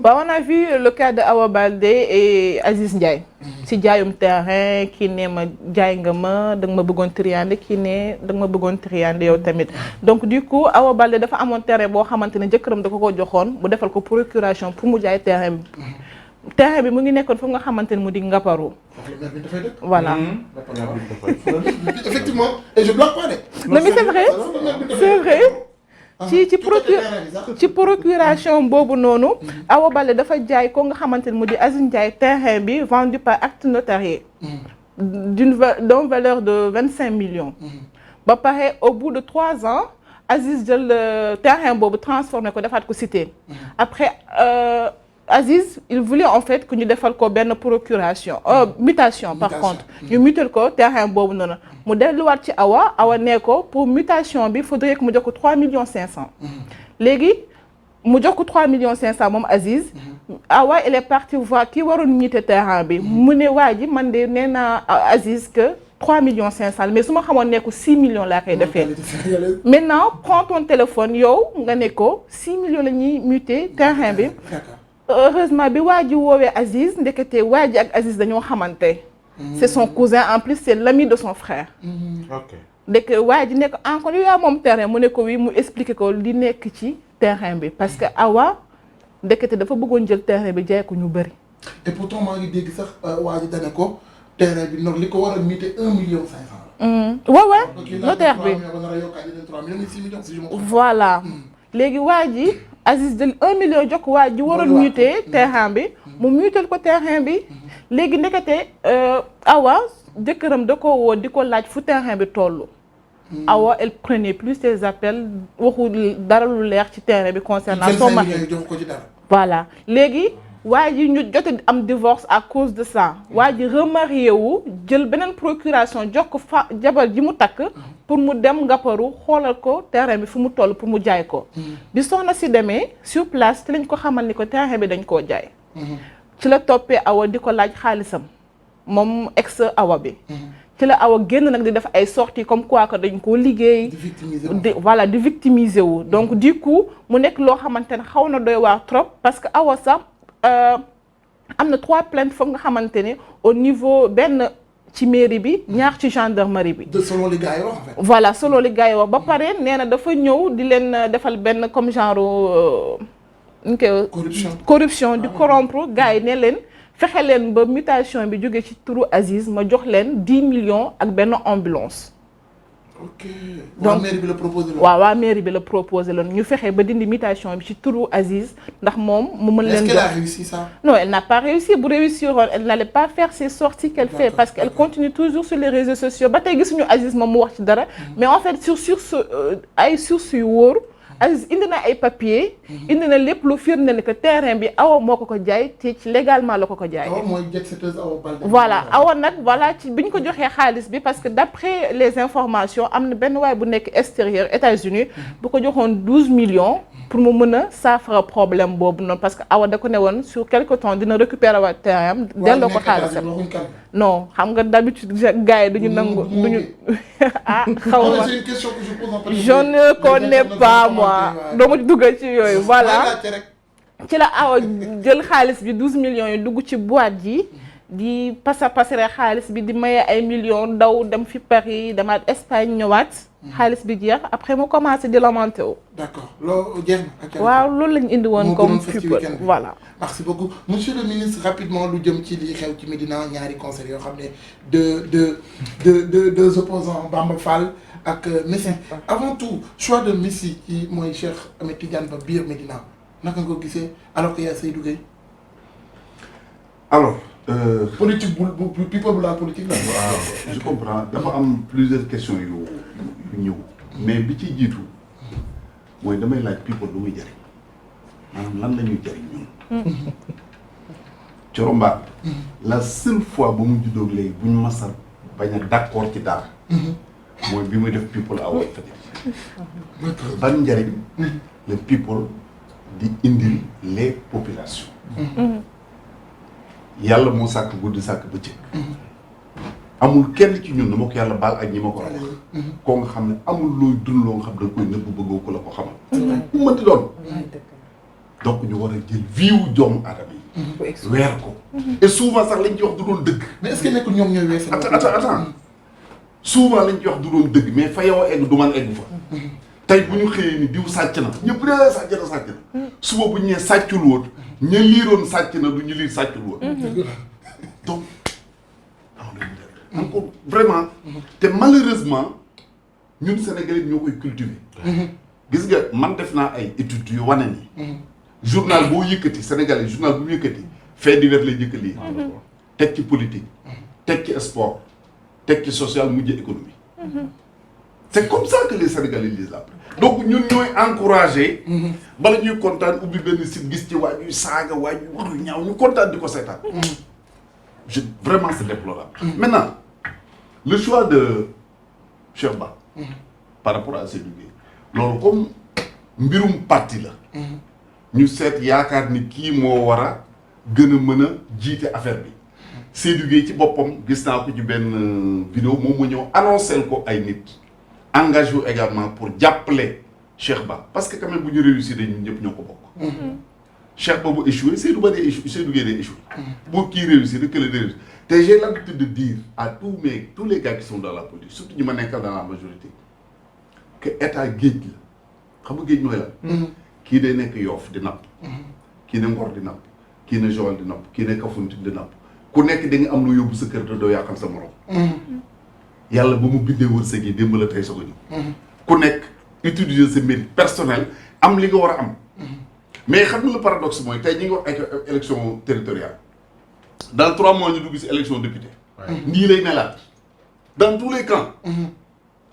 On a vu le cas de Awa Baldé et Aziz Ndiaye. Si jaayum terrain kii ne ma jaay nga ma da nga ma bëggoon triande kii ne da nga ma bëggoon triande yow tamit donc du coup Awa Baldé dafa amoon terrain boo xamante ne jëkkëram da ko joxoon mu defal ko procuration pour mu jaay terrain bi. terrain bi mu ngi nekkoon fu nga xamante ne mu di Ngaparou. voilà. effectivement et je bloque pas de. non mais c'est vrai. ci procuration boobu noonu Awa Baldé dafa jaay ko nga xamante ne mu di Aziz Ndiaye terrain bi vendu par acte notarié d'une valeur de 25 millions ba pare au bout de 3 ans Aziz jël terrain boobu transformé ko defaat ko cité après Aziz il voulait en fait que ñu defal ko benn procuration mutation par contre ñu mutal ko terrain boobu noonu mu delluwaat ci Awa ne ko pour mutation bi faudrait que mu jox ko 3 millions 500 léegi mu jox ko 3 millions 500 moom Aziz Awa elle est partie voir kii waroon muté terrain bi mu ne waa ji man de nee naa Aziz que 3 millions 500 mais su ma xamoon ne ko 6 millions laa koy defee maintenant prends ton téléphone yow nga ne ko 6 millions la ñuy muté terrain bi heureusement bi waa ji woowee Aziz ndekete waa ji ak Aziz dañoo xamante c'est son cousin en plus c'est l'ami de son frère dès que waa ji nekk encore yaa moom terrain mu ne ko wi mu expliqué ko li nekk ci terrain bi parce que Awa ndekete dafa bëggoon jël terrain bi jaay ko ñu bëri et pourtant maa ngi dégg sax waa ji dane ko terrain bi noonu li ko war a muté 1 million 500 ouais notaire bi voilà léegi waa ji Aziz jël 1 million jox waa ji waroon muté terrain bi mu mutal ko terrain bi léegi ndekete Awa jëkkëram da ko woo di ko laaj fu terrain bi toll Awa elle prenait plus ses appels waxu dara lu leer ci terrain bi concernant son mari voilà léegi waa ji ñu jote am divorce à cause de ça waa ji remarié wu jël beneen procuration jox ko jabar ji mu takk pour mu dem Ngaparou xoolal ko terrain bi fu mu toll pour mu jaay ko bi soxna si demee sur place te lañ ko xamal ni ko terrain bi dañ koo jaay ci la toppee Awa di ko laaj xaalisam moom ex Awa bi ci la Awa génn nag di def ay sorties comme quoi que dañ koo liggéey voilà di victimiser wu donc du coup mu nekk loo xamante ne xaw na doy waar trop parce que Awa sax am na 3 plaintes foog nga xamante ne au niveau benn ci mairie bi ñaar ci gendarmerie bi. selon li gars yi wax en fait. voilà selon li gars yi wax ba pare nee na dafa ñëw di leen defal benn comme genre corruption di corrompre gars yi ne leen fexe leen ba mutation bi jóge ci turu Aziz ma jox leen 10 millions ak benn ambulance. ok waa mairie bi la proposé loon. waaw waa mairie bi la proposé loon ñu fexe ba dindi mutation bi ci turu Aziz ndax moom mu mën leen. est-ce qu'elle a réussi ça? non elle n'a pas réussi bu réussir elle n'allait pas faire ces sorties qu'elle fait parce qu'elle continue toujours sur les réseaux sociaux ba tey gisuñu Aziz moom mu wax ci dara mais en fait sur ay sources yu wóor Aziz indi na ay papiers. indi na lépp lu firnde ni que terrain bi Awa moo ko jaay te ci légalement la ko jaay. Awa mooy jet-setteuse Awa Baldé. voilà Awa nag voilà ci bi ñu ko joxee xaalis bi parce que d'après les informations am na benn waay bu nekk extérieur États-Unis bu ko joxoon 12 millions pour mu mën a saafara problème boobu noonu parce que Awa da ko ne woon sur quelque temps dina récupérer waat terrain am delloo ko xaalisam. non xam nga d'habitude gars yi duñu nangu duñu ah xaw ma je ne connais pas moi doo ma duggal ci yooyu voilà ci la Awa jël xaalis bi 12 millions yi dugg ci boîte ji di passer xaalis bi di maye ay millions daw dem fi Paris demaat Espagne ñëwaat xaalis bi jeex après mu commencé di lamenté wu. d'accord loolu jeex na. waaw loolu lañu indi woon comme people voilà. merci beaucoup monsieur le ministre rapidement lu jëm ci li xew ci Médina ñaari concert yoo xam ne deux opposants Bamba Fall ak Messi avant tout choix de Messi ci mooy Cheikh Ahmed Tidiane Ba biir Médina naka nga ko gisee alors que y a Seydou Gueye. alors. politique bu people bu la politique la. waaw je comprends dafa am plusieurs questions yu ñëw mais bi ci jiitu mooy damay laaj people lu muy jëriñ maanaam lan la ñuy jëriñ ñun. Thioro Mbacké la seule fois ba mu juddoo léegi buñ masa bañ a d'accord ci dara. mooy bi muy def people à Walfadjri. ban njëriñ le people di indil les populations. yàlla moo sàkk guddi sàkk bëccëg. amul kenn ci ñun dama ko yàlla baal ak ñi ma ko wax. koo nga xam ne amul looy dund loo nga xam da nga koy nëbb bëggoo ko la ko xamal. mu mënti doon. donc ñu war a jël viwu doomu aadama yi weer ko et souvent sax lañ ci wax du doon dëgg mais est-ce que nekkul ñoom ñooy wees attends souvent lañ ci wax du doon dëgg mais fa yow egg du man egg fa tey bu ñu xëyee ni diw sàcc na ñëpp ne sàcc na suba bu ñu nee sàccul woon ña liiroon sàcc na du ñu liir sàccul woon donc encore vraiment te malheureusement ñun Sénégalais ñoo koy cultiver gis nga man def naa ay études yu wane ni journal boo yëkkati Sénégalais journal bu mu yëkkati fait divers lay jëkk lii teg ci politique teg ci sport teg ci social mujj économie c'est comme ça que les Sénégalais lisent la presse donc ñun ñooy encouragé bala ñuy kontaan ubbi benn site gis ci waa ñuy saaga waa ñuy wax lu ñaaw ñu kontaan di ko seetaan vraiment c'est déplorable maintenant le choix de Cheikh Ba par rapport à Seydou Gueye loolu comme mbirum parti la ñu seet yaakaar ni kii moo war a gën a mën a jiite affaire bi Seydou Gueye ci boppam gis naa ko ci benn vidéo moom mu ñëw annoncé ko ay nit engagé wu également pour jàppale Cheikh Ba parce que quand même bu ñu réussir ñun ñëpp ñoo ko bokk Cheikh Ba bu échoué Seydou Ba day échoué Seydou Gueye day échoué boo kii réussir rek que le réussir te j'ai l'habitude de dire à tous les gars qui sont dans la politique surtout ñi ma nekkal dans la majorité que état géej la xam nga géej mooy la kii day nekk Yoff di napp kii ne Ngor di napp kii ne Joal di napp kii ne Kafountine di napp ku nekk da nga am lu yóbbu sa kër te doo yàqal sa morom yàlla ba mu bindee wërsëg yi démb la tey soog a ñëw ku nekk utiliser sa mérite personnel am li nga war a am mais xam nga le paradoxe mooy tey ñi ngi wax ay élection territoriale dans 3 mois ñu dugg si élection député nii lay melaat dans tous les camps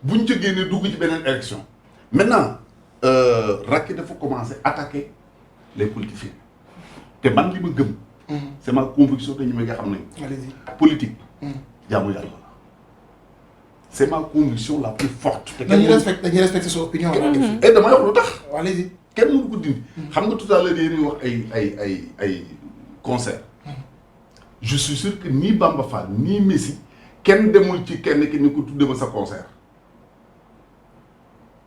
buñ ci génnee dugg ci beneen élection maintenant Racky dafa commencer attaquer les politiciens te man li ma gëm c'est ma conviction te ñu ma nga xam nañ politique jaamu yàlla la c'est ma conviction la plus forte te dañuy respecter sa opinion et dama wax lu tax allez-y kenn mënu ko dindi xam nga tout à l'heure yéen wax ay concert je suis sûr que ni Bamba Fall ni Messi kenn demul ci kenn ki ni ko tudde ma sa concert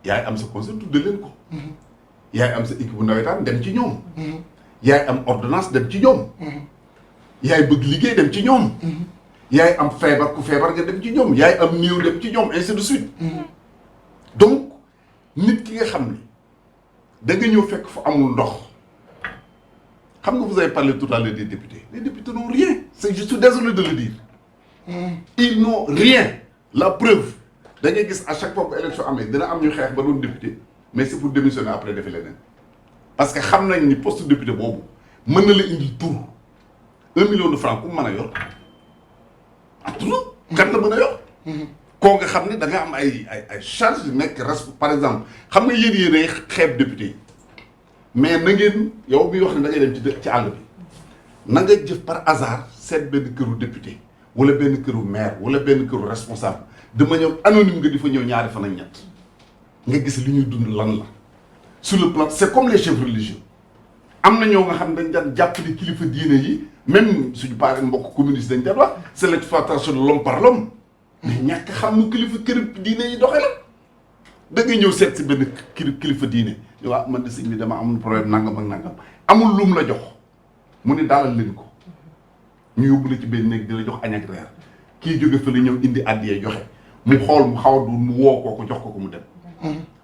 yaay am sa concert tudde leen ko yaay am sa équipe bu nawetaan dem ci ñoom yaay am ordonnance dem ci ñoom yaay bëgg liggéey dem ci ñoom yaay am feebar ku feebar nga dem ci ñoom yaay am néew dem ci ñoom ainsi de suite donc nit ki nga xam ni da nga ñëw fekk fu amul ndox xam nga vous avez parlé tout à l'heure des députés les députés n'ont rien je suis désolé de le dire ils n'ont rien la preuve da ngay gis à chaque fois bu élection amee dina am ñu xeex ba doon député mais c'est pour démissionner après defi leneen parce que xam nañ ni poste député boobu mën na la indi tour 1 million de francs ku mën a yor toujours kan la mën a yor koo nga xam ne da nga am ay charge nekk par exemple xam nga yéen xeeb député yi mais na ngeen yow bi wax ne da ngay dem ci àll bi na nga jëf par hasard seet benn këru député wala benn këru maire wala benn këru responsable de manière anonyme nga di fa ñëw ñaari fan ak ñett nga gis li ñuy dund lan la sur le plan c'est comme les chefs religieux am na ñoo nga xam dañ daan jàpp ni kilifa diine yi même suñu parents mbokk communiste dañ daan wax c'est l'exploitation de l'homme par l'homme mais ñàkk xam nu kilifa diine yi doxee la da ngay ñëw seet si benn kilifa diine waaw man de sëñ bi dama amul problème nangam ak nangam amul lum la jox mu ne daalal leen ko ñu yóbbu la ci benn néeg di la jox añ ak reer kii jóge fa la ñëw indi àddiyee joxe mu xool mu xaw a du mu woo kooku jox ko mu dem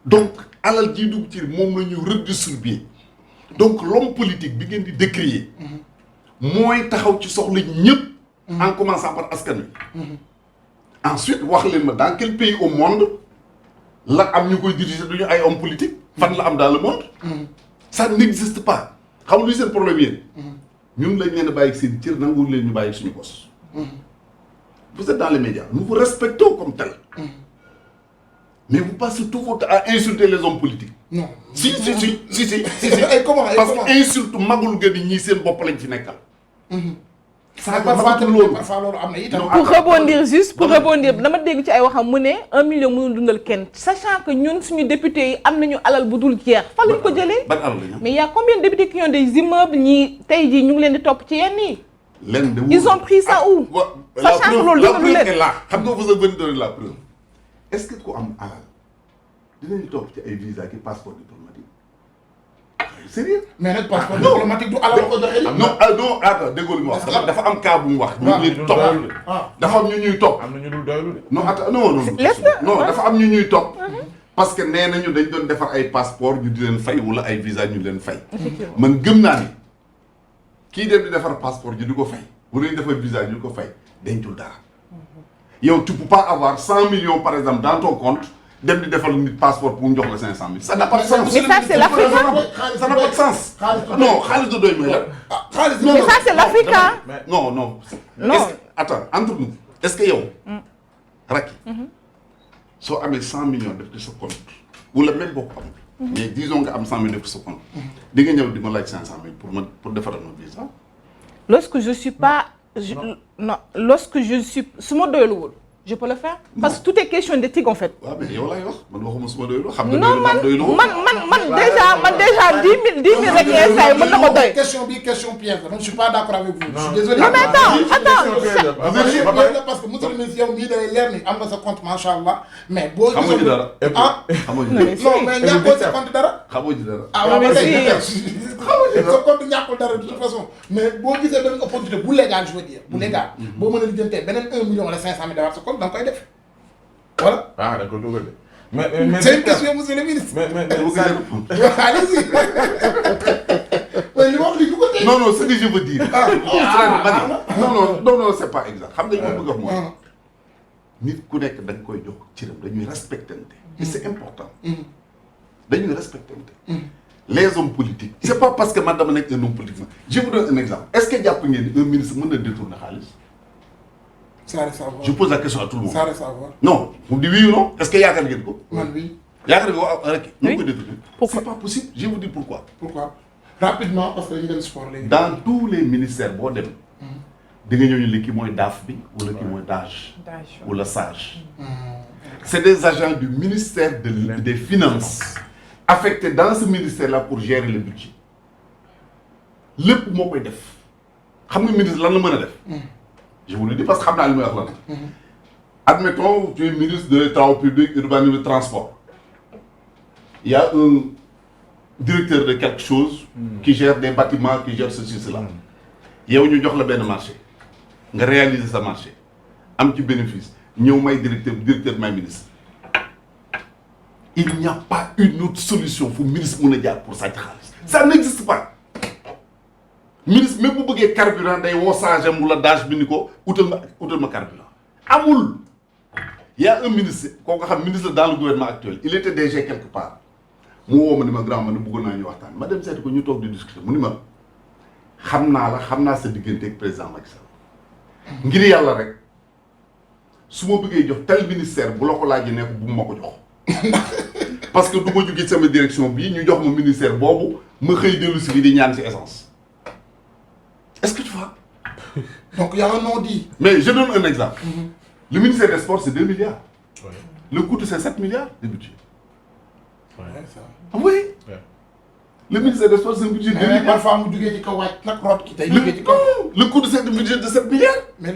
donc alal ji dugg ci moom la ñu redistribuer donc l'homme politique bi ngeen di décrier mooy taxaw ci soxla ñëpp en commençant par askan wi ensuite wax leen ma dans quel pays au monde la am ñu koy diriger duñu ay hommes politiques fan la am dans le monde ça n'existe pas xam nga luy seen problème yéen ñun lañ leen a bàyyi seen cër nanguwul leen ñu bàyyi suñu bos vous êtes dans les médias nous vous respectons comme tel mais vous passez tout votre temps à insulter les hommes politiques non si comment parce que insulte magul gën ñii seen bopp lañ fi nekkal ça parfois loolu am na itam. pour rebondir dama dégg ci ay waxam mu ne 1 million mënul dundal kenn sachant que ñun suñu députés yi am nañu alal bu dul jeex. fan lañ ko jëlee ban alal la ñu mais y a combien de députés qui ont des immeubles ñii tey jii ñu ngi leen di topp ci yenn yi. leen de ils ont pris ça où. sachant que loolu la preuve est là xam nga vous avez donné la preuve est-ce que ku am alal dinañu topp ci ay visa ki passeport diplomatique sérieux. mais nag passeport diplomatique du alal ko joxe. non attends déggoo li mu wax. dafa am cas bu mu wax. ñu ñuy topp dafa am ñu ñuy topp. am na ñu dul doylu de. non attends non dafa am ñu ñuy topp. parce que nee nañu dañ doon defar ay passeport ñu di leen fay wala ay visa ñu leen fay. man gëm naa ni kii dem di defar passeport ji di ko fay wala ñu defar visa ñu ko fay dencul dara. yow tu peux pas avoir 100 millions par exemple dans ton compte dem di defal nit passeport pour mu jox la 500 000 ça n'a pas de sens. mais ça c'est l'Africain. ça n'a pas de sens. non xaalis du doy mooy la. mais ça c'est l'Africain. non. Attends entre nous est-ce que yow. Racky. soo amee 100 millions def ci sa compte wala même boo ko amul. mais disons nga am 100 millions def ci sa compte. di nga ñëw di ma laaj 500 000 pour defaral ma visa. lorsque je suis pas lorsque je suis su ma doyluwul je peux le faire. parce que tout est question d'éthique en fait. waaw mais yow laay wax man waxuma su ma doylu. xam nga non man déjà 10 000 rek saa yi mën na ko doy. question piège la man je suis pas d'accord avec vous. je suis désolé. non mais attends. parce que monsieur le ministre yow mii day leer ni am nga sa compte macha allah mais boo. xamoo ci dara. xamoo ci dara. non mais ñàkkoo sa compte dara. xamoo ci dara. ah mais si xamoo ci sa compte ñàkkul dara de toute façon mais boo gisee benn opportunité bu légal je veux dire bu légal. boo mën a lijjantee beneen 1 million wala 500 000 defar sa compte da nga koy def voilà. da nga koy dugal de. mais c'est une question monsieur le ministre. mais allez-y. li ma wax li du ko tey. non ce que je veux dire. non c'est pas exact xam nga li ma bëgg a wax mooy. nit ku nekk da nga koy jox cëram dañuy respectante. et c'est important. dañuy respectante. les hommes politiques. c'est pas parce que man dama nekk un homme politique je vous donne un exemple est-ce que jàpp ngeen ni un ministre mën na détourner xaalis. ça reste à voir. je pose la question à tout le monde. ça reste à voir. non mu di oui ou non est-ce que yaakaar ngeen ko. man oui. yaakaar ngeen ko rek. nu mu ko détourner. Pourquoi? c'est pas possible je vous dis pourquoi. pourquoi rapidement parce que dañu dem sport léegi. dans tous les ministères boo dem. di nga ñëw ñu li kii mooy DAF bi wala kii mooy DAGE. wala SAGE. c'est des agents du ministère des finances. affectés dans ce ministère-là pour gérer le budget. lépp moo koy def xam nga ministre lan la mën a def. je vous le dis parce que xam naa li may wax lan. admettons tu es ministre des travaux publics urbanisme transport. il y a un directeur de quelque chose. qui gère des bâtiments qui gère ceci cela. yow ñu jox la benn marché. nga réaliser sa marché. am ci bénéfice ñëw may directeur may ministre. il n'y a pas une autre solution fu ministre mën a jaar pour sàcc xaalis. ça n'existe pas. ministre même bu bëggee carburant day woo SAGEM wala DAGE bi ni ko utal ma carburant amul. il y a un ministre koo nga xam ministre dans le gouvernement actuel il était DG quelque part mu woo ma ni ma grand ma ne bëggoon naa ñu waxtaan ma dem seeti ko ñu toog di discuter mu ni ma xam naa sa diggante ak président Macky Sall ngir yàlla rek su ma bëggee jox tel ministère bu la ko laajee ne ko bu ma ko jox parce que du ma jógee sama direction bii ñu jox ma ministère boobu ma xëy dellu si bi di ñaan si essence. Est-ce que tu vois? Donc il y a un non-dit. Mais je donne un exemple. Le ministère des Sports, c'est 2 milliards. Ouais. Le coût, c'est 7 milliards de budget. Ouais, ça. Ah oui? Ouais. Le ministère des Sports, c'est un budget de 2 milliards. Parfois, le coût, c'est un budget de 7 milliards. Mais